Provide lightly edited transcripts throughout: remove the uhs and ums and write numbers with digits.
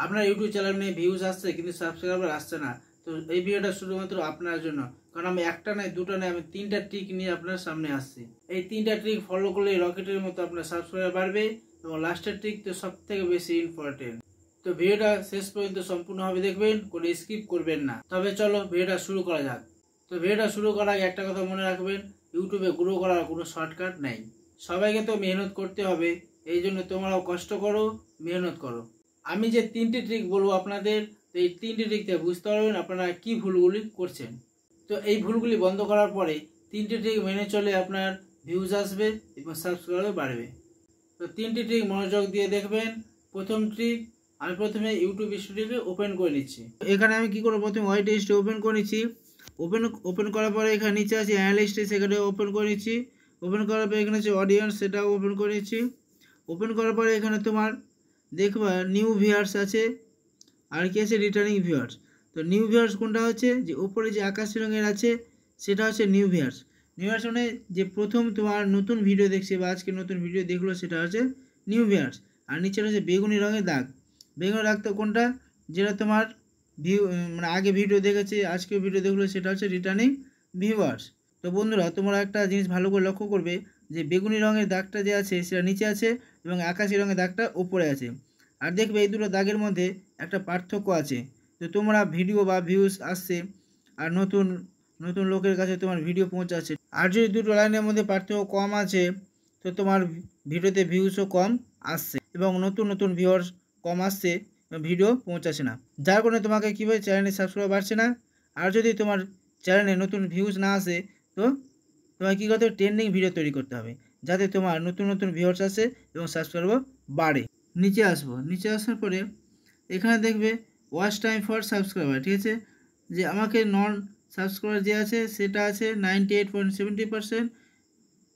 আপনার ইউটিউব চ্যানেলে ভিউজ আসছে কিন্তু সাবস্ক্রাইবার আসছে না, তো এই ভিডিওটা শুধুমাত্র আপনার জন্য। কারণ আমি একটা নয় দুটো নয়, আমি 3টা ট্রিক নিয়ে আপনার সামনে আসছি। এই 3টা ট্রিক ফলো করলে রকেটের মতো আপনার সাবস্ক্রাইবার বাড়বে। এবং লাস্টের ট্রিক তো সব থেকে বেশি ইম্পর্টেন্ট। তো ভিডিওটা শেষ পর্যন্ত সম্পূর্ণভাবে দেখবেন, কোনো স্কিপ করবেন না। তবে চলো ভিডিওটা শুরু করা যাক। তো ভিডিওটা শুরু করার আগে একটা কথা মনে রাখবেন, ইউটিউবে গ্রো করার কোনো শর্টকাট নেই। সবাইকে তো মেহনত করতে হবে, এই জন্য তোমরাও কষ্ট করো, মেহনত করো। আমি যে 3টি ট্রিক বলবো আপনাদের, তো এই 3টি ট্রিক থেকে বুঝতে পারবেন আপনারা কি ভুলগুলি করছেন। তো এই ভুলগুলি বন্ধ করার পরে 3টি ট্রিক মেনে চলে আপনার ভিউজ আসবে এবং সাবস্ক্রাইবার বাড়বে। তো 3টি ট্রিক মনোযোগ দিয়ে দেখবেন। প্রথম ট্রিক, আমি প্রথমে ইউটিউব স্টুডিওকে ওপেন করে নিচ্ছি। এখানে আমি কি করবো, প্রথমে হোয়াইট লিস্টে ওপেন করে নিচ্ছি। ওপেন করার পরে এখানে নিচে আছে অ্যানালিস্টে, সেখানে ওপেন করে নিচ্ছি। ওপেন করার পরে এখানে আছে অডিয়েন্স, সেটাও ওপেন করে নিচ্ছি। ওপেন করার পরে এখানে তোমার দেখবা নিউ ভিউয়ার্স আছে, আর কি আছে রিটার্নিং ভিউয়ার্স। তো নিউ ভিউয়ার্স কোনটা হচ্ছে, যে উপরে যে আকাশি রঙের আছে সেটা হচ্ছে নিউ ভিউয়ার্স। নিউ ভিউয়ার্স মানে যে প্রথম তোমার নতুন ভিডিও দেখছে বা আজকে নতুন ভিডিও দেখলো, সেটা হচ্ছে নিউ ভিউয়ার্স। আর নিচে হচ্ছে বেগুনি রঙের দাগ। বেগুনি দাগ তো কোনটা, যেটা তোমার মানে আগে ভিডিও দেখেছে আজকে ভিডিও দেখলো, সেটা হচ্ছে রিটার্নিং ভিউয়ার্স। তো বন্ধুরা তোমরা একটা জিনিস ভালো করে লক্ষ্য করবে, যে বেগুনি রঙের দাগটা যে আছে সেটা নিচে আছে এবং আকাশি রঙের দাগটা উপরে আছে। আর দেখবে এই দুটো দাগের মধ্যে একটা পার্থক্য আছে। তো তোমরা ভিডিও বা ভিউজ আসছে আর নতুন নতুন লোকের কাছে তোমার ভিডিও পৌঁছাচ্ছে, আর যদি দুটো লাইনের মধ্যে পার্থক্য কম আছে, তো তোমার ভিডিওতে ভিউজও কম আসছে এবং নতুন নতুন ভিউয়ার্স কম আসছে, ভিডিও পৌঁছাচ্ছে না। যার কারণে তোমাকে কীভাবে চ্যানেলে সাবস্ক্রাইব বাড়ছে না। আর যদি তোমার চ্যানেলে নতুন ভিউজ না আসে, তো তোমাকে কী করতে হবে, ট্রেন্ডিং ভিডিও তৈরি করতে হবে, যাতে তোমার নতুন নতুন ভিউয়ার্স আসে এবং সাবস্ক্রাইবার বাড়ে। নিচে আসবো, নিচে আসার পরে এখানে দেখবে ওয়াচ টাইম ফর সাবস্ক্রাইবার, ঠিক আছে। যে আমাকে নন সাবস্ক্রাইবার যে আছে সেটা আছে 98.70%,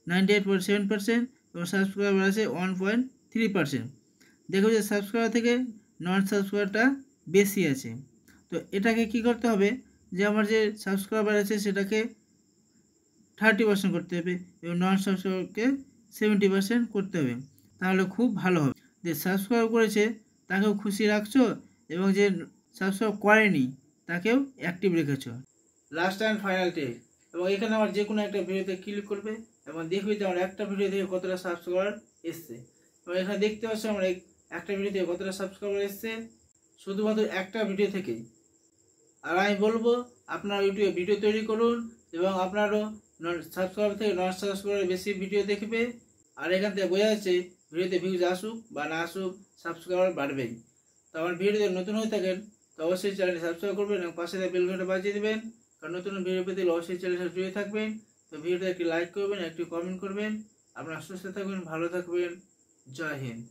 98.7%, এবং সাবস্ক্রাইবার আছে 1.3%। দেখো যে সাবস্ক্রাইবার থেকে নন সাবস্ক্রাইবারটা বেশি আছে। তো এটাকে কি করতে হবে, যে আমার যে সাবস্ক্রাইবার আছে সেটাকে 30% করতে হবে এবং নন সাবস্ক্রাইবারকে 70% করতে হবে, তাহলে খুব ভালো হবে। যে সাবস্ক্রাইব করেছে তাকেও খুশি রাখছো এবং যে সাবস্ক্রাইব করেনি তাকেও অ্যাক্টিভ রেখেছো। লাস্ট অ্যান্ড ফাইনাল টেক, এবং এখানে আমার যে কোনো একটা ভিডিওতে ক্লিক করবে এবং দেখবে যে আমার একটা ভিডিও থেকে কতটা সাবস্ক্রাইবার এসছে। এবং এখানে দেখতে পাচ্ছ আমার একটা ভিডিও থেকে কতটা সাবস্ক্রাইবার এসছে, শুধুমাত্র একটা ভিডিও থেকেই। আর আমি বলবো আপনারা ইউটিউবে ভিডিও তৈরি করুন এবং আপনারও সাবস্ক্রাইবার থেকে নন সাবস্ক্রাইবার বেশি ভিডিও দেখবে। আর এখান থেকে বোঝা যাচ্ছে ভিডিওতে ভিউজ আসুক বা না আসুক, সাবস্ক্রাইবার বাড়বেই। তো আমার ভিডিওতে নতুন হয়ে থাকেন তো অবশ্যই চ্যানেলটি সাবস্ক্রাইব করবেন এবং পাশে বেল ঘন্টা বাজিয়ে দেবেন, কারণ নতুন ভিডিও পেতে অবশ্যই চ্যানেলের সাথে জুড়ে থাকবেন। তো ভিডিওটা একটি লাইক করবেন, একটি কমেন্ট করবেন। আপনারা সুস্থ থাকবেন, ভালো থাকবেন। জয় হিন্দ।